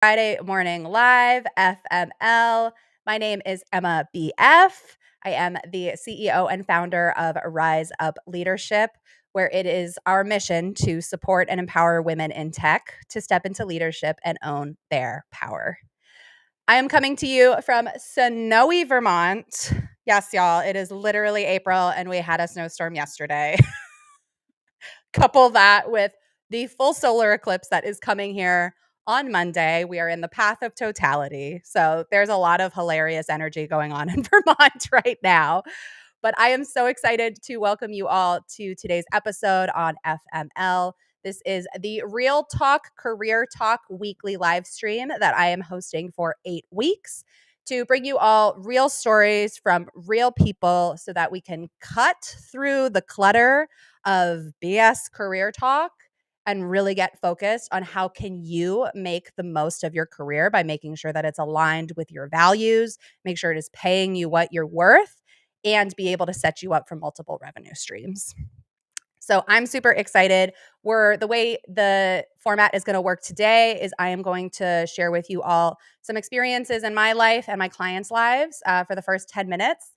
Friday Morning Live, FML. My name is Emma BF. I am the CEO and founder of Rise Up Leadership, where it is our mission to support and empower women in tech to step into leadership and own their power. I am coming to you from snowy Vermont. Yes, y'all, it is literally April and we had a snowstorm yesterday. Couple that with the full solar eclipse that is coming here on Monday. We are in the path of totality. So there's a lot of hilarious energy going on in Vermont right now. But I am so excited to welcome you all to today's episode on FML. This is the Real Talk Career Talk weekly live stream that I am hosting for 8 weeks to bring you all real stories from real people so that we can cut through the clutter of BS career talk and really get focused on how can you make the most of your career by making sure that it's aligned with your values, make sure it is paying you what you're worth, and be able to set you up for multiple revenue streams. So I'm super excited. The way the format is going to work today is I am going to share with you all some experiences in my life and my clients' lives for the first 10 minutes.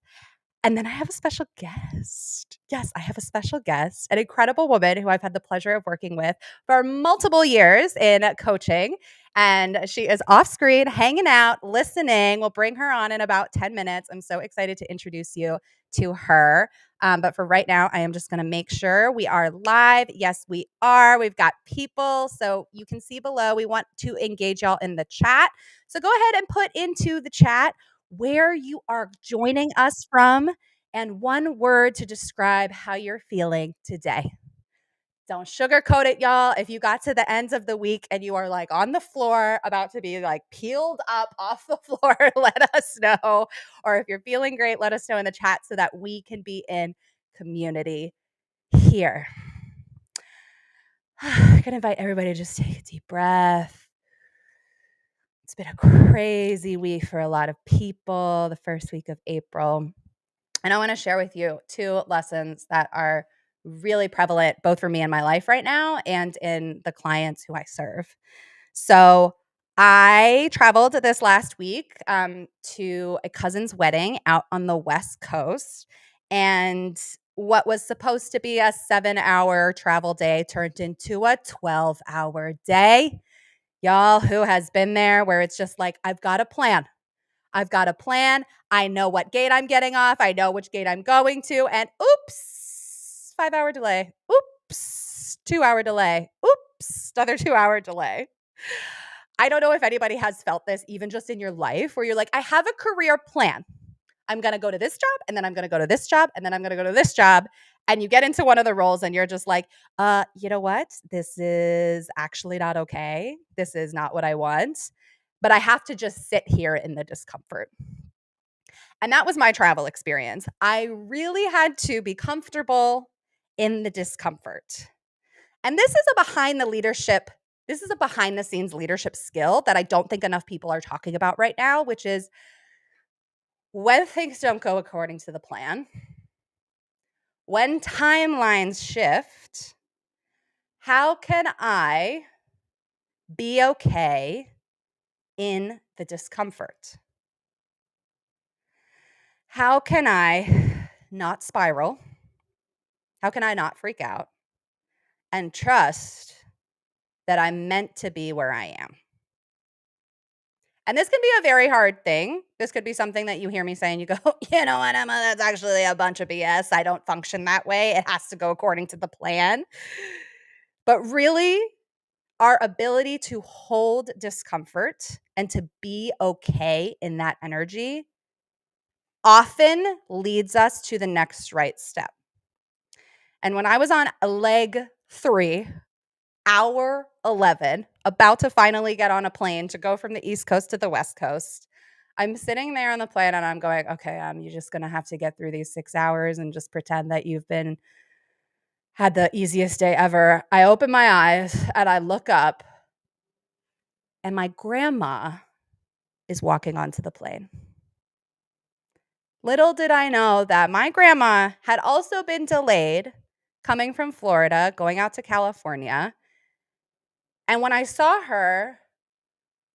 And then I have a special guest. Yes, I have a special guest, an incredible woman who I've had the pleasure of working with for multiple years in coaching. And she is off screen, hanging out, listening. We'll bring her on in about 10 minutes. I'm so excited to introduce you to her. But for right now, I am just going to make sure we are live. Yes, we are. We've got people. So you can see below. We want to engage y'all in the chat. So go ahead and put into the chat where you are joining us from and one word to describe how you're feeling today. Don't sugarcoat it, y'all. If you got to the ends of the week and you are like on the floor, about to be like peeled up off the floor, let us know. Or if you're feeling great, let us know in the chat so that we can be in community here. I'm going to invite everybody to just take a deep breath. It's been a crazy week for a lot of people, the first week of April. And I want to share with you 2 lessons that are really prevalent both for me in my life right now and in the clients who I serve. So I traveled this last week to a cousin's wedding out on the West Coast. And what was supposed to be a 7-hour travel day turned into a 12-hour day. Y'all, who has been there where it's just like, I've got a plan. I've got a plan. I know what gate I'm getting off. I know which gate I'm going to. And oops, 5-hour delay. Oops, 2-hour delay. Oops, another 2-hour delay. I don't know if anybody has felt this even just in your life where you're like, I have a career plan. I'm going to go to this job and then I'm going to go to this job and then I'm going to go to this job. And you get into one of the roles and you're just like, you know what? This is actually not okay. This is not what I want. But I have to just sit here in the discomfort. And that was my travel experience. I really had to be comfortable in the discomfort. And this is a behind the scenes leadership skill that I don't think enough people are talking about right now, which is when things don't go according to the plan, when timelines shift, how can I be okay in the discomfort? How can I not spiral? How can I not freak out and trust that I'm meant to be where I am? And this can be a very hard thing. This could be something that you hear me say and you go, you know what, Emma, that's actually a bunch of BS. I don't function that way. It has to go according to the plan. But really, our ability to hold discomfort and to be okay in that energy often leads us to the next right step. And when I was on leg 3, hour 11, about to finally get on a plane to go from the East Coast to the West Coast, I'm sitting there on the plane and I'm going, okay, you're just going to have to get through these 6 hours and just pretend that you've had the easiest day ever. I open my eyes and I look up and my grandma is walking onto the plane. Little did I know that my grandma had also been delayed coming from Florida, going out to California. And when I saw her,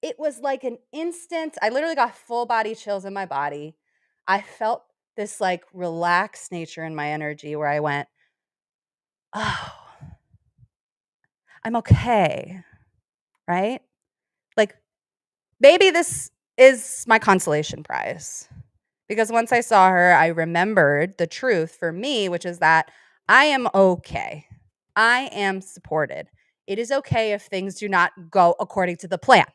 it was like an instant, I literally got full body chills in my body. I felt this like relaxed nature in my energy where I went, oh, I'm okay, right? Like maybe this is my consolation prize. Because once I saw her, I remembered the truth for me, which is that I am okay. I am supported. It is okay if things do not go according to the plan.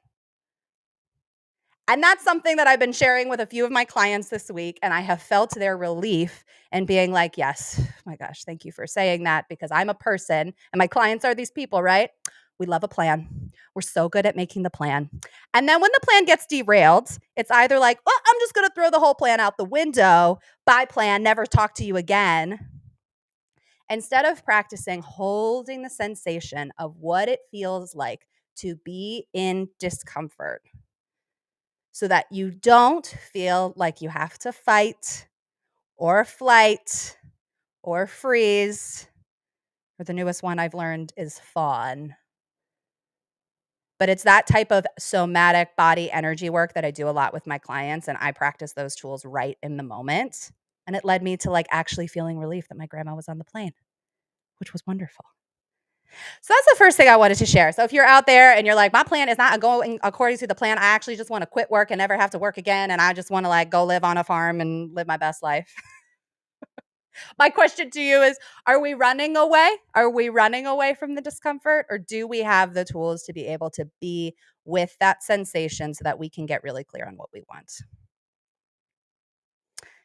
And that's something that I've been sharing with a few of my clients this week. And I have felt their relief and being like, yes, my gosh, thank you for saying that, because I'm a person and my clients are these people, right? We love a plan. We're so good at making the plan. And then when the plan gets derailed, it's either like, oh, I'm just going to throw the whole plan out the window, bye plan, never talk to you again. Instead of practicing holding the sensation of what it feels like to be in discomfort, so that you don't feel like you have to fight or flight or freeze. Or the newest one I've learned is fawn. But it's that type of somatic body energy work that I do a lot with my clients, and I practice those tools right in the moment. And it led me to like actually feeling relief that my grandma was on the plane, which was wonderful. So that's the first thing I wanted to share. So if you're out there and you're like, my plan is not going according to the plan, I actually just want to quit work and never have to work again, and I just want to like go live on a farm and live my best life. My question to you is, are we running away? Are we running away from the discomfort, or do we have the tools to be able to be with that sensation so that we can get really clear on what we want?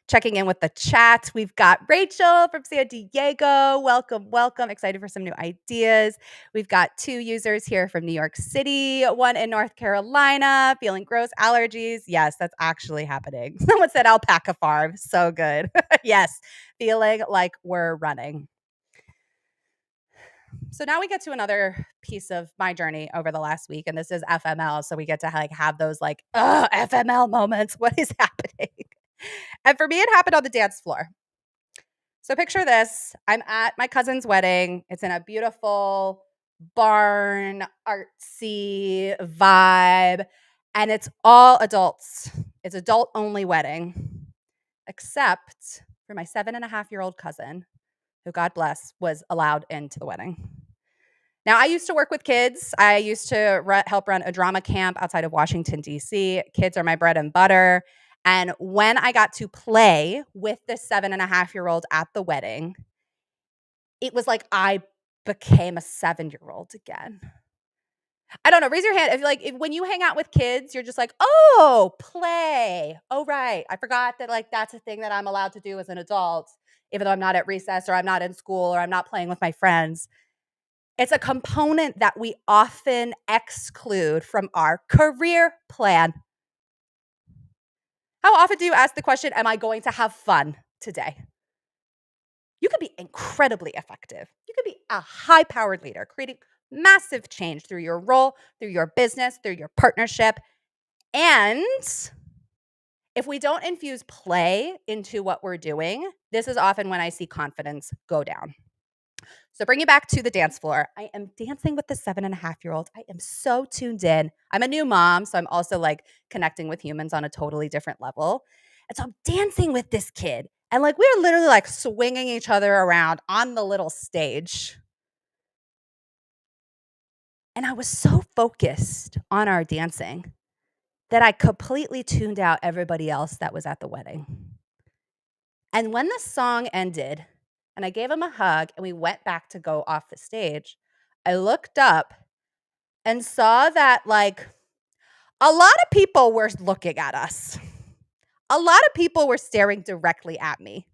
Checking in with the chat, we've got Rachel from San Diego. Welcome, welcome. Excited for some new ideas. We've got 2 users here from New York City, 1 in North Carolina, feeling gross allergies. Yes, that's actually happening. Someone said alpaca farm. So good. Yes, feeling like we're running. So now we get to another piece of my journey over the last week, and this is FML. So we get to like have those like, FML moments. What is happening? And for me, it happened on the dance floor. So picture this. I'm at my cousin's wedding. It's in a beautiful barn, artsy vibe, and it's all adults. It's adult only wedding, except for my 7.5-year-old cousin, who, God bless, was allowed into the wedding. Now, I used to work with kids. I used to help run a drama camp outside of Washington, D.C. Kids are my bread and butter. And when I got to play with this 7.5-year-old at the wedding, it was like I became a 7-year-old again. I don't know. Raise your hand if when you hang out with kids, you're just like, oh, play. Oh, right. I forgot that like that's a thing that I'm allowed to do as an adult, even though I'm not at recess or I'm not in school or I'm not playing with my friends. It's a component that we often exclude from our career plan. How often do you ask the question, am I going to have fun today? You could be incredibly effective. You could be a high-powered leader, creating massive change through your role, through your business, through your partnership. And if we don't infuse play into what we're doing, this is often when I see confidence go down. So bring you back to the dance floor. I am dancing with the 7.5-year-old. I am so tuned in. I'm a new mom, so I'm also like connecting with humans on a totally different level. And so I'm dancing with this kid. And like we're literally like swinging each other around on the little stage. And I was so focused on our dancing that I completely tuned out everybody else that was at the wedding. And when the song ended and I gave him a hug and we went back to go off the stage, I looked up and saw that like a lot of people were looking at us. A lot of people were staring directly at me.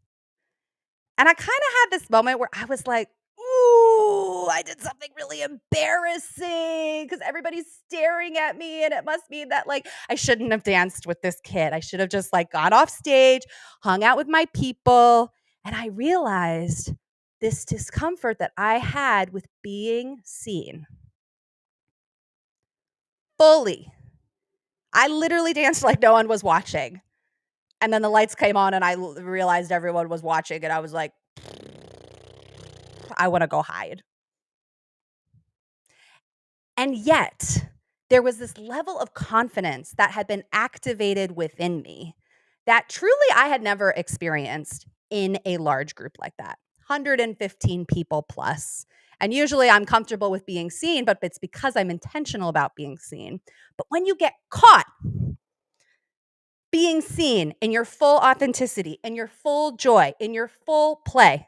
And I kind of had this moment where I was like, ooh, I did something really embarrassing because everybody's staring at me. And it must mean that like I shouldn't have danced with this kid. I should have just like got off stage, hung out with my people. And I realized this discomfort that I had with being seen fully. I literally danced like no one was watching. And then the lights came on and I realized everyone was watching. And I was like, I want to go hide. And yet, there was this level of confidence that had been activated within me that truly I had never experienced in a large group like that. 115 people plus. And usually I'm comfortable with being seen, but it's because I'm intentional about being seen. But when you get caught being seen in your full authenticity, in your full joy, in your full play,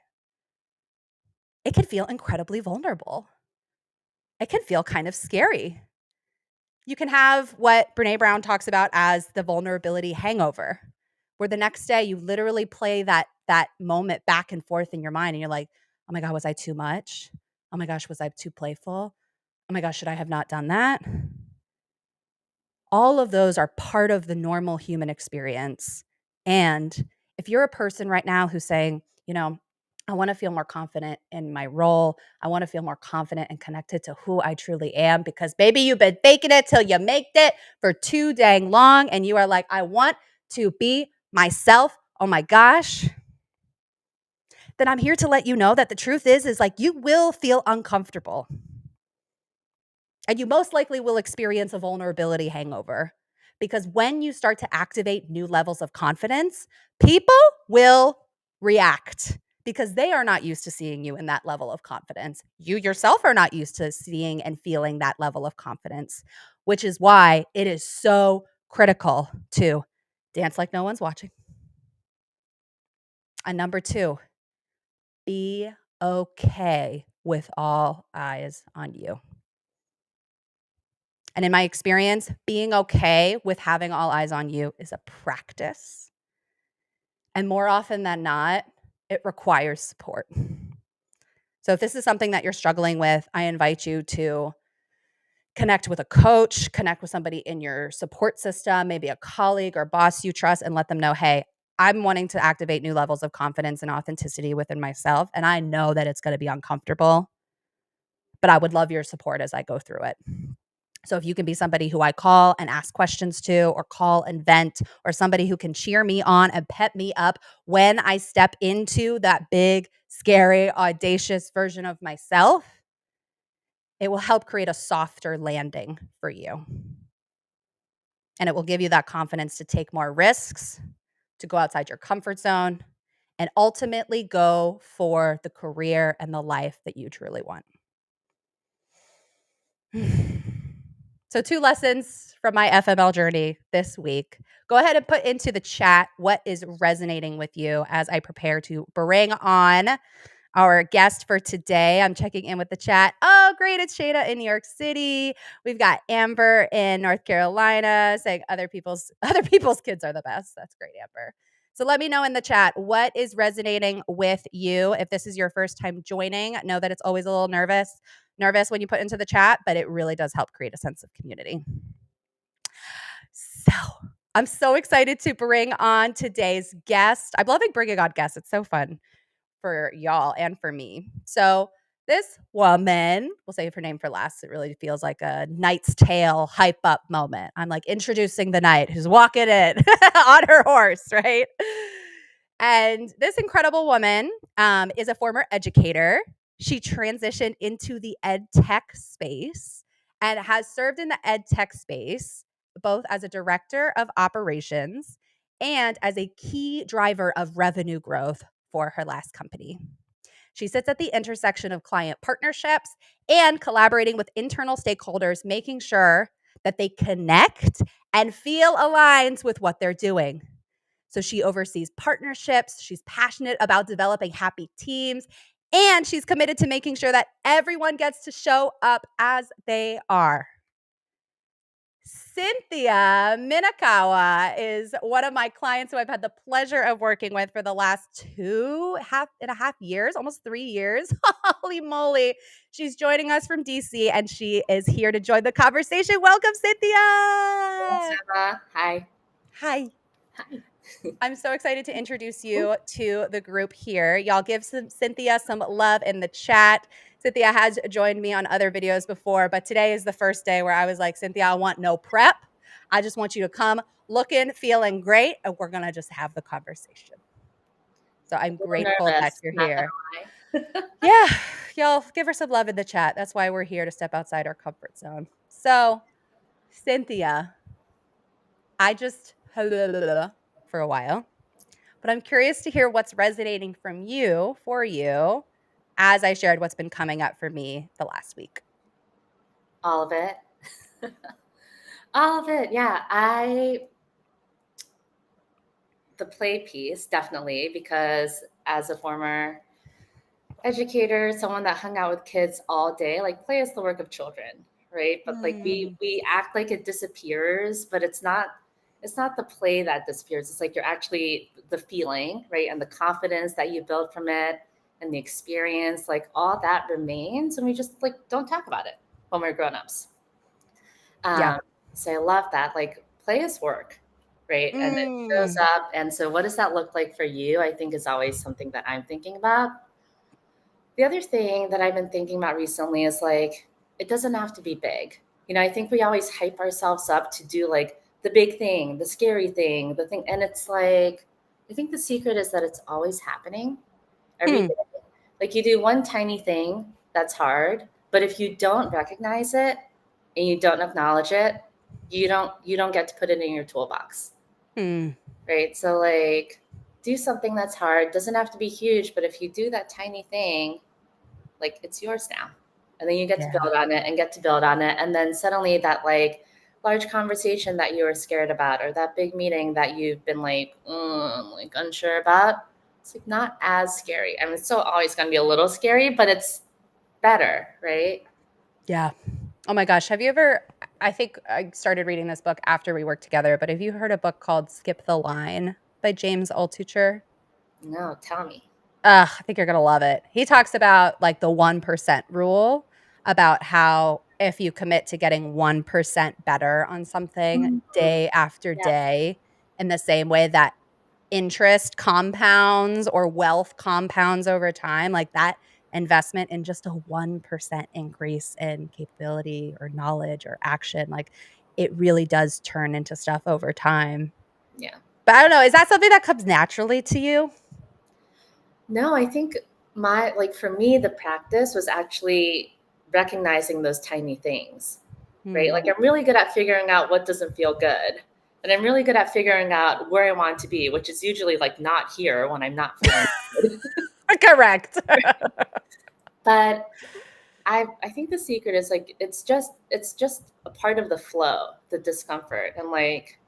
it can feel incredibly vulnerable. It can feel kind of scary. You can have what Brene Brown talks about as the vulnerability hangover, where the next day you literally play that moment back and forth in your mind and you're like, "Oh my god, was I too much? Oh my gosh, was I too playful? Oh my gosh, should I have not done that?" All of those are part of the normal human experience. And if you're a person right now who's saying, I want to feel more confident in my role. I want to feel more confident and connected to who I truly am because, baby, you've been faking it till you make it for too dang long. And you are like, I want to be myself. Oh my gosh. Then I'm here to let you know that the truth is like you will feel uncomfortable. And you most likely will experience a vulnerability hangover because when you start to activate new levels of confidence, people will react because they are not used to seeing you in that level of confidence. You yourself are not used to seeing and feeling that level of confidence, which is why it is so critical to dance like no one's watching. And number 2, be okay with all eyes on you. And in my experience, being okay with having all eyes on you is a practice. And more often than not, it requires support. So if this is something that you're struggling with, I invite you to connect with a coach, connect with somebody in your support system, maybe a colleague or boss you trust, and let them know, hey, I'm wanting to activate new levels of confidence and authenticity within myself. And I know that it's going to be uncomfortable, but I would love your support as I go through it. So if you can be somebody who I call and ask questions to, or call and vent, or somebody who can cheer me on and pep me up when I step into that big, scary, audacious version of myself, it will help create a softer landing for you. And it will give you that confidence to take more risks, to go outside your comfort zone, and ultimately go for the career and the life that you truly want. So 2 lessons from my FML journey this week. Go ahead and put into the chat what is resonating with you as I prepare to bring on our guest for today. I'm checking in with the chat. Oh, great. It's Shada in New York City. We've got Amber in North Carolina saying other people's kids are the best. That's great, Amber. So let me know in the chat what is resonating with you. If this is your first time joining, know that it's always a little nervous when you put into the chat, but it really does help create a sense of community. So I'm so excited to bring on today's guest. I'm loving bringing on guests. It's so fun for y'all and for me. So this woman, we'll save her name for last. It really feels like a Knight's Tale hype up moment. I'm like introducing the knight who's walking in on her horse, right? And this incredible woman is a former educator. She transitioned into the ed tech space and has served in the ed tech space both as a director of operations and as a key driver of revenue growth for her last company. She sits at the intersection of client partnerships and collaborating with internal stakeholders, making sure that they connect and feel aligned with what they're doing. So she oversees partnerships. She's passionate about developing happy teams, and she's committed to making sure that everyone gets to show up as they are. Cynthia Minakawa is one of my clients who I've had the pleasure of working with for the last 2.5 years, almost 3 years. Holy moly. She's joining us from DC and she is here to join the conversation. Welcome, Cynthia. Thanks, Emma. Hi. Hi. Hi. I'm so excited to introduce you to the group here. Y'all give Cynthia some love in the chat. Cynthia has joined me on other videos before, but today is the first day where I was like, Cynthia, I want no prep. I just want you to come looking, feeling great, and we're going to just have the conversation. So I'm grateful that you're here. Yeah, y'all give her some love in the chat. That's why we're here, to step outside our comfort zone. So Cynthia, I just for a while, but I'm curious to hear what's resonating from you for you as I shared what's been coming up for me the last week. All of it. All of it. Yeah. The play piece, definitely, because as a former educator, someone that hung out with kids all day, like play is the work of children, right? But like we Mm. we act like it disappears, but it's not the play that disappears. It's like you're actually the feeling, right? And the confidence that you build from it and the experience, like all that remains, and we just like don't talk about it when we're grown-ups. Yeah. Um, so I love that. Like play is work, right? And it shows Mm. up. And so what does that look like for you? I think is always something that I'm thinking about. The other thing that I've been thinking about recently is like, it doesn't have to be big. I think we always hype ourselves up to do like the big thing, the scary thing, the thing. And it's like, I think the secret is that it's always happening every Hmm. day. Like you do one tiny thing that's hard, but if you don't recognize it and you don't acknowledge it, you don't get to put it in your toolbox. Hmm. Right? So like do something that's hard. Doesn't have to be huge, but if you do that tiny thing, like it's yours now. And then you get to Yeah. build on it and get to build on it. And then suddenly that like large conversation that you were scared about or that big meeting that you've been like unsure about, it's like not as scary. I mean, it's still always going to be a little scary, but it's better, right? Yeah. Oh my gosh. Have you ever? I think I started reading this book after we worked together, but have you heard a book called Skip the Line by James Altucher? No, tell me. I think you're gonna love it. He talks about like the 1% rule, about how if you commit to getting 1% better on something Mhm. day after Yes. day, in the same way that interest compounds or wealth compounds over time, like that investment in just a 1% increase in capability or knowledge or action, like it really does turn into stuff over time. Yeah. But I don't know, is that something that comes naturally to you? No, I think for me, the practice was actually recognizing those tiny things, right? Like Hmm. I'm really good at figuring out what doesn't feel good. And I'm really good at figuring out where I want to be, which is usually like not here when I'm not feeling good. Correct. But I think the secret is like it's just a part of the flow, the discomfort. And like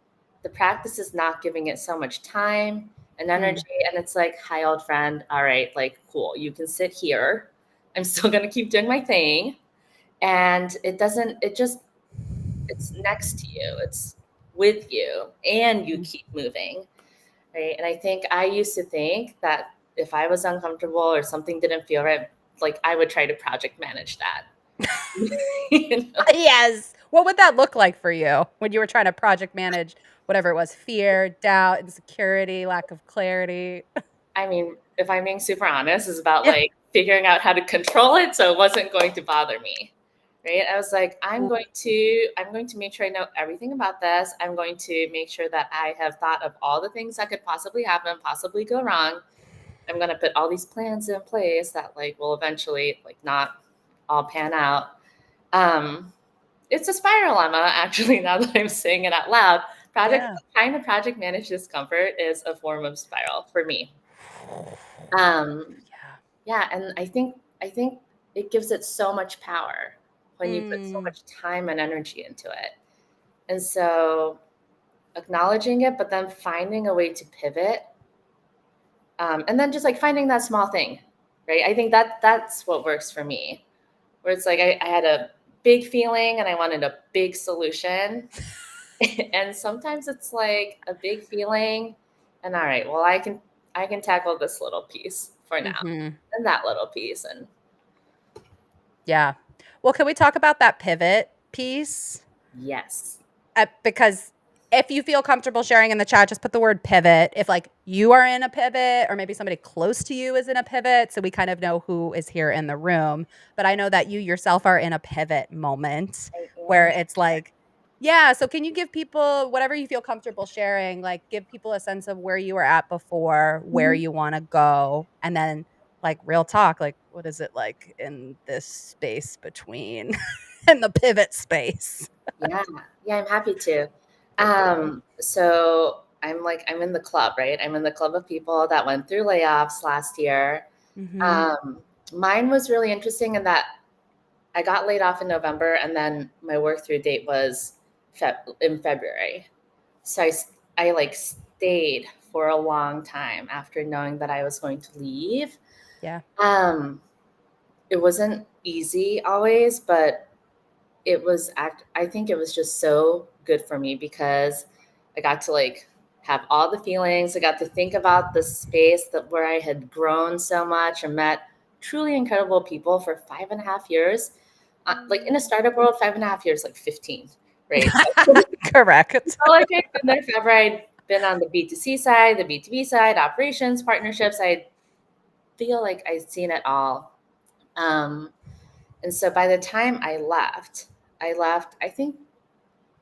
the practice is not giving it so much time and Mm, energy. And it's like, hi old friend, all right, like cool, you can sit here. I'm still gonna keep doing my thing. And it's next to you, it's with you, and you mm. keep moving. Right. And I think I used to think that if I was uncomfortable or something didn't feel right, like I would try to project manage that. You know? Yes. What would that look like for you when you were trying to project manage whatever it was, fear, doubt, insecurity, lack of clarity? I mean, if I'm being super honest, is about Yeah. like figuring out how to control it so it wasn't going to bother me. Right. I was like, Ooh, I'm going to make sure I know everything about this. I'm going to make sure that I have thought of all the things that could possibly happen, possibly go wrong. I'm going to put all these plans in place that like will eventually like not all pan out. Um, it's a spiral lemma, actually, now that I'm saying it out loud. Project yeah. Trying to project manage discomfort is a form of spiral for me. Um, Yeah. yeah, and I think it gives it so much power when you put so Mm, much time and energy into it. And so acknowledging it, but then finding a way to pivot, and then just like finding that small thing, right? I think that's what works for me. Where it's like I had a big feeling and I wanted a big solution. And sometimes it's like a big feeling and all right, well I can tackle this little piece for now mhm. and that little piece and Yeah. Well, can we talk about that pivot piece? yes. Because if you feel comfortable sharing in the chat, just put the word pivot. If like you are in a pivot or maybe somebody close to you is in a pivot, so we kind of know who is here in the room. But I know that you yourself are in a pivot moment I where am. it's like, yeah, so can you give people whatever you feel comfortable sharing, like give people a sense of where you were at before, where Mhm. you want to go, and then like real talk, like what is it like in this space between in the pivot space? Yeah, yeah, I'm happy to. So I'm in the club, right? I'm in the club of people that went through layoffs last year. Mhm. Um, Mine was really interesting in that I got laid off in November, and then my work through date was in February. So I like stayed for a long time after knowing that I was going to leave. Yeah. Um, it wasn't easy always, but I think it was just so good for me because I got to like have all the feelings. I got to think about the space that where I had grown so much and met truly incredible people for 5.5 years. Like in a startup world, 5.5 years, like 15, right? Correct. So like I'd been there forever. I'd been on the B2C side, the B2B side, operations, partnerships. I feel like I'd seen it all. Um, and so by the time I left, I think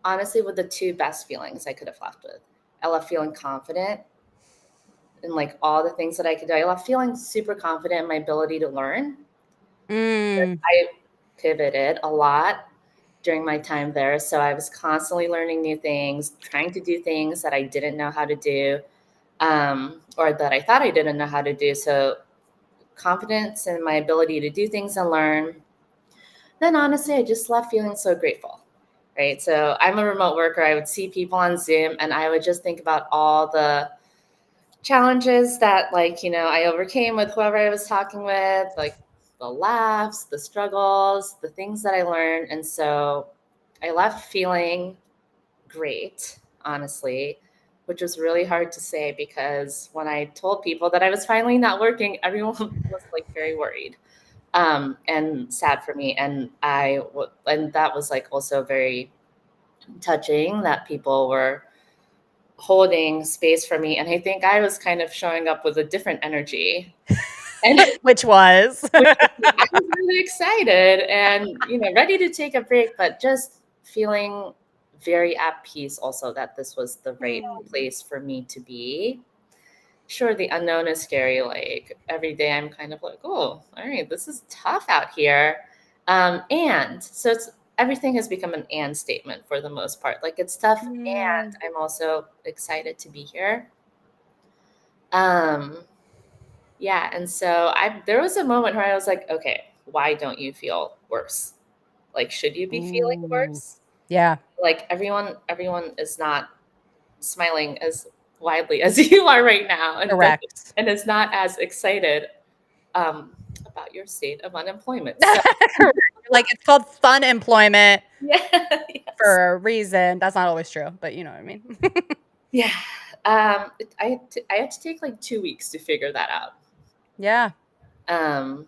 honestly with the two best feelings I could have left with. I left feeling confident in like all the things that I could do. I left feeling super confident in my ability to learn. Mm. I pivoted a lot during my time there. So I was constantly learning new things, trying to do things that I didn't know how to do, or that I thought I didn't know how to do. So confidence in my ability to do things and learn. Then honestly, I just left feeling so grateful. Right. So I'm a remote worker. I would see people on Zoom and I would just think about all the challenges that I overcame with whoever I was talking with, like the laughs, the struggles, the things that I learned. And so I left feeling great, honestly, which was really hard to say because when I told people that I was finally not working, everyone was like very worried, and sad for me. And and that was like also very touching that people were holding space for me. And I think I was kind of showing up with a different energy. And Which was. which I was really excited and ready to take a break, but just feeling very at peace also that this was the right Mm. place for me to be. Sure, the unknown is scary. Like every day I'm kind of like, oh, all right, this is tough out here. And so it's everything has become an and statement for the most part. Like it's tough and Mm. I'm also excited to be here. Um, yeah, and so I there was a moment where I was like, okay, why don't you feel worse? Like, should you be feeling Ooh. worse? Yeah. Like everyone is not smiling as widely as you are right now, Correct. and is not as excited about your state of unemployment. So Correct. Like, it's called fun employment yeah, yes, for a reason. That's not always true, but you know what I mean. yeah. I had to take like 2 weeks to figure that out. Yeah. Um,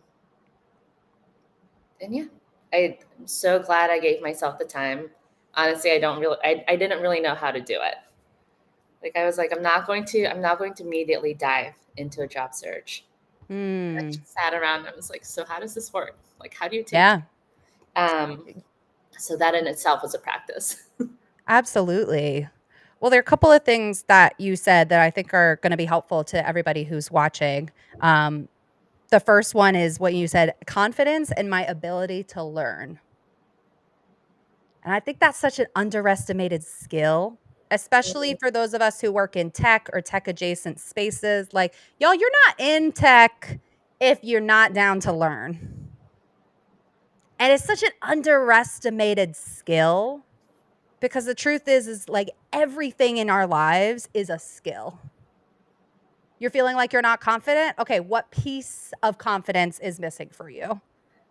and yeah, I'm so glad I gave myself the time. Honestly, I didn't really know how to do it. Like I was like, I'm not going to immediately dive into a job search. I Mm. just sat around and I was like, so how does this work? Like, how do you take Yeah. so that in itself was a practice. Absolutely. Well, there are a couple of things that you said that I think are gonna be helpful to everybody who's watching. Um, the first one is what you said, confidence in my ability to learn. And I think that's such an underestimated skill, especially for those of us who work in tech or tech adjacent spaces. Like, y'all, you're not in tech if you're not down to learn. And it's such an underestimated skill because the truth is like everything in our lives is a skill. You're feeling like you're not confident? Okay, what piece of confidence is missing for you?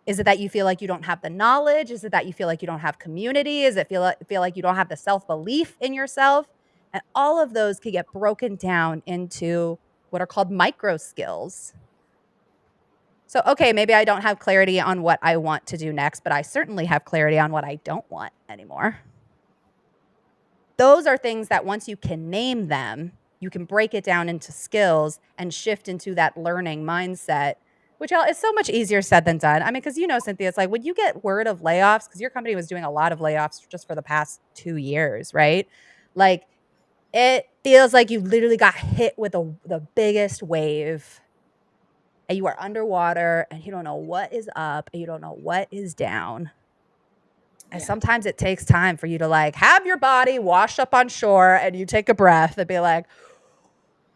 Is it that you feel like you don't have the knowledge? Is it that you feel like you don't have community? Is it feel like you don't have the self-belief in yourself? And all of those can get broken down into what are called micro skills. So, okay, maybe I don't have clarity on what I want to do next, but I certainly have clarity on what I don't want anymore. Those are things that once you can name them, you can break it down into skills and shift into that learning mindset, which is so much easier said than done. I mean, because Cynthia, it's like when you get word of layoffs, because your company was doing a lot of layoffs just for the past 2 years, right? Like it feels like you literally got hit with the biggest wave and you are underwater and you don't know what is up and you don't know what is down. And sometimes it takes time for you to like have your body washed up on shore and you take a breath and be like,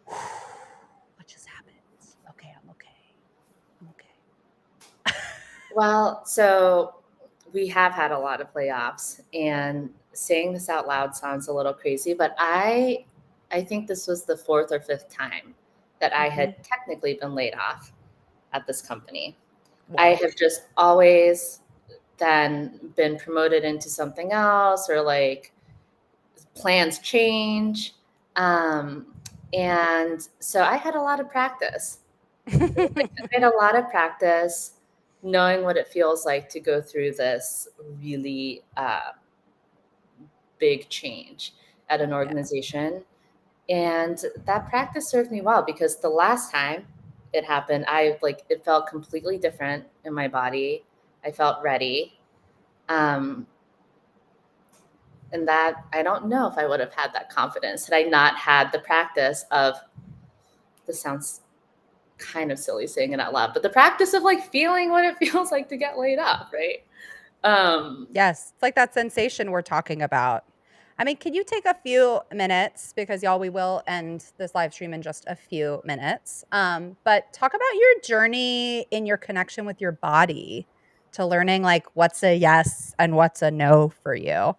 what just happened? Okay, I'm okay. I'm okay. Well, so we have had a lot of layoffs, and saying this out loud sounds a little crazy, but I think this was the fourth or fifth time that I had technically been laid off at this company. I Wow. have just always then been promoted into something else, or like plans change. And so I had a lot of practice. I had a lot of practice knowing what it feels like to go through this really big change at an Yeah. organization. And that practice served me well, because the last time it happened, it felt completely different in my body. I felt ready. Um, and that, I don't know if I would have had that confidence had I not had the practice of, this sounds kind of silly saying it out loud, but the practice of like feeling what it feels like to get laid off, right? Yes. It's like that sensation we're talking about. I mean, can you take a few minutes because y'all, we will end this live stream in just a few minutes. But talk about your journey in your connection with your body to learning like what's a yes and what's a no for you.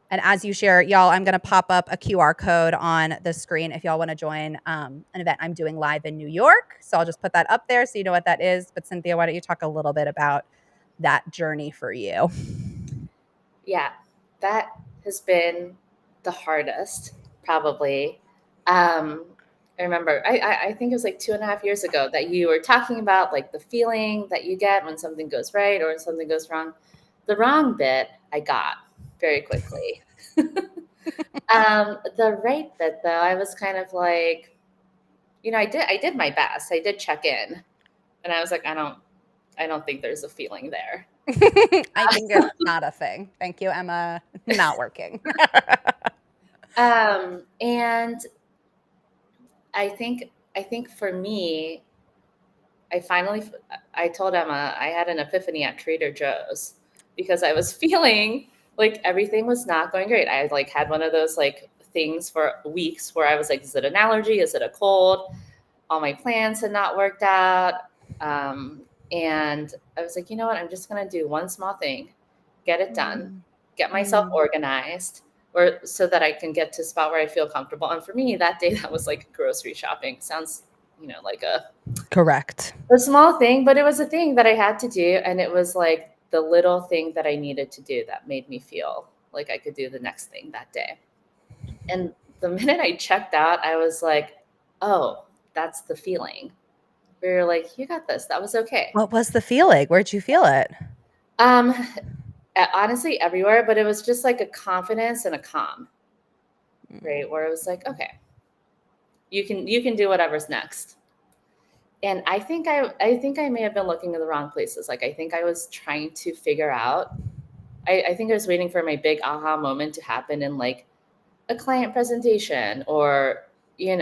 And as you share, y'all, I'm going to pop up a QR code on the screen if y'all want to join an event I'm doing live in New York. So I'll just put that up there so you know what that is. But Cynthia, why don't you talk a little bit about that journey for you? Yeah, that has been the hardest, probably. Um, I remember, I think it was like 2.5 years ago that you were talking about like the feeling that you get when something goes right or when something goes wrong. The wrong bit I got very quickly. The right bit though, I was kind of like, I did my best. I did check in, and I was like, I don't think there's a feeling there. I think it's not a thing. Thank you, Emma. Not working. And I think for me, I told Emma I had an epiphany at Trader Joe's, because I was feeling like everything was not going great. I like had one of those like things for weeks where I was like, is it an allergy? Is it a cold? All my plans had not worked out. And I was like, you know what? I'm just going to do one small thing, get it done, Mm, get myself mm. organized, or so that I can get to a spot where I feel comfortable. And for me, that day, that was like grocery shopping. Sounds, like Correct. a small thing, but it was a thing that I had to do. And it was like the little thing that I needed to do that made me feel like I could do the next thing that day. And the minute I checked out, I was like, oh, that's the feeling. Where you're like, you got this. That was okay. What was the feeling? Where'd you feel it? Um, Honestly, everywhere, but it was just like a confidence and a calm, Mm. right? Where it was like, okay, you can do whatever's next. And I think I may have been looking in the wrong places. Like I think I was trying to figure out. I think I was waiting for my big aha moment to happen in like a client presentation, or I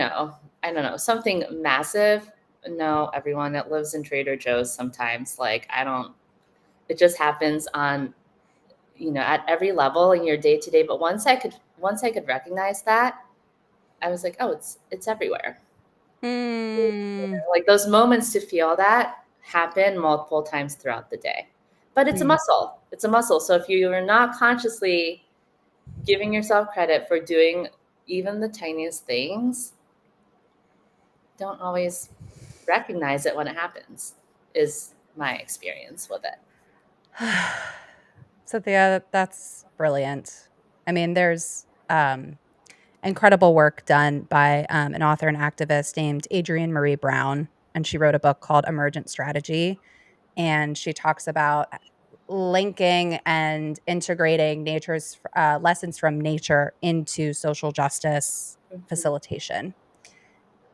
don't know, something massive. No, everyone that lives in Trader Joe's sometimes, like, I don't, it just happens on, at every level in your day to day. But once I could recognize that, I was like, oh, it's everywhere. Mm. Like those moments to feel that happen multiple times throughout the day. But it's a Mm. muscle. It's a muscle. So if you are not consciously giving yourself credit for doing even the tiniest things, don't always recognize it when it happens, is my experience with it. Cynthia, that's brilliant. I mean, there's incredible work done by an author and activist named Adrienne Marie Brown, and she wrote a book called Emergent Strategy. And she talks about linking and integrating nature's lessons from nature into social justice Mhm. facilitation.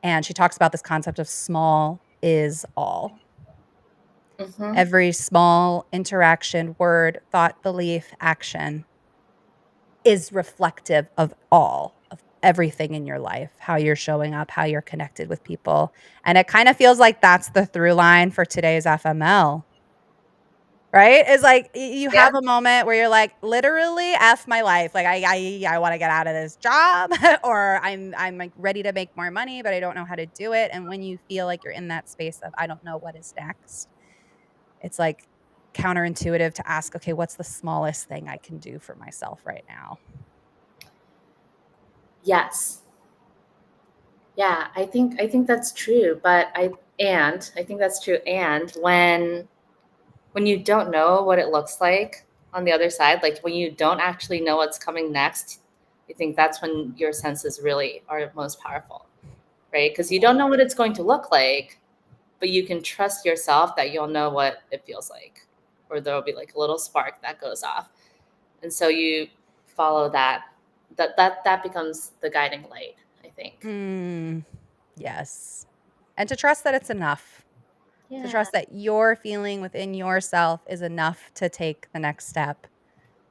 And she talks about this concept of small is all. Mhm. Every small interaction, word, thought, belief, action is reflective of all, of everything in your life, how you're showing up, how you're connected with people. And it kind of feels like that's the through line for today's FML, right? It's like you have a moment where you're like, literally, F my life. Like I want to get out of this job, or I'm like ready to make more money, but I don't know how to do it. And when you feel like you're in that space of I don't know what is next, it's like counterintuitive to ask, okay, what's the smallest thing I can do for myself right now? Yes. Yeah, I think that's true, but I think that's true. And when you don't know what it looks like on the other side, like when you don't actually know what's coming next, I think that's when your senses really are most powerful, right? Because you don't know what it's going to look like, but you can trust yourself that you'll know what it feels like, or there'll be like a little spark that goes off, and so you follow that. That becomes the guiding light, I think. Yes. And to trust that it's enough. To Yeah. trust that your feeling within yourself is enough to take the next step.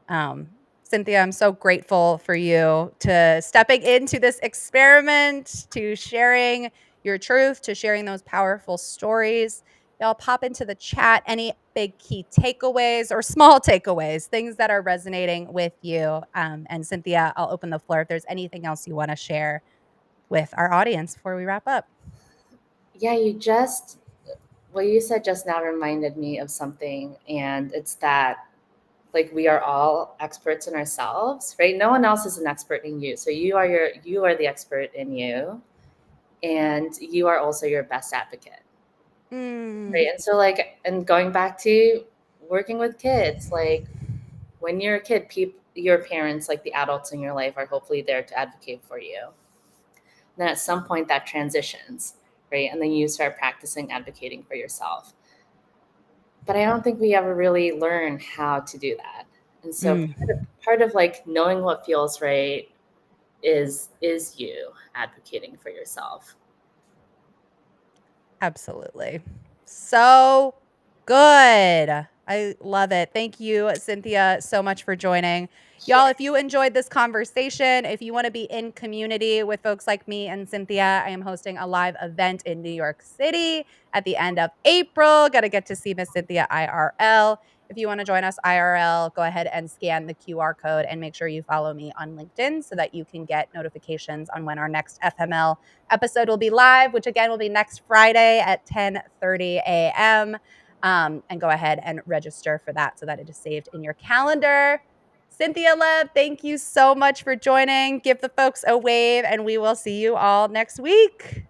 Um, Cynthia, I'm so grateful for you to stepping into this experiment, to sharing your truth, to sharing those powerful stories. Y'all pop into the chat any big key takeaways or small takeaways, things that are resonating with you. And Cynthia, I'll open the floor if there's anything else you want to share with our audience before we wrap up. Yeah, what you said just now reminded me of something, and it's that like we are all experts in ourselves, right? No one else is an expert in you. So you are the expert in you, and you are also your best advocate. Mm. Right. And so like, and going back to working with kids, like when you're a kid, your parents, like the adults in your life, are hopefully there to advocate for you. Then at some point that transitions, right? And then you start practicing advocating for yourself. But I don't think we ever really learn how to do that. And so Mm. part of like knowing what feels right is you advocating for yourself. Absolutely. So good. I love it. Thank you, Cynthia, so much for joining. Y'all, Sure. if you enjoyed this conversation, if you want to be in community with folks like me and Cynthia, I am hosting a live event in New York City at the end of April. Got to get to see Miss Cynthia IRL. If you want to join us IRL, go ahead and scan the QR code and make sure you follow me on LinkedIn so that you can get notifications on when our next FML episode will be live, which again will be next Friday at 10:30 a.m. And go ahead and register for that so that it is saved in your calendar. Cynthia Lev, thank you so much for joining. Give the folks a wave, and we will see you all next week.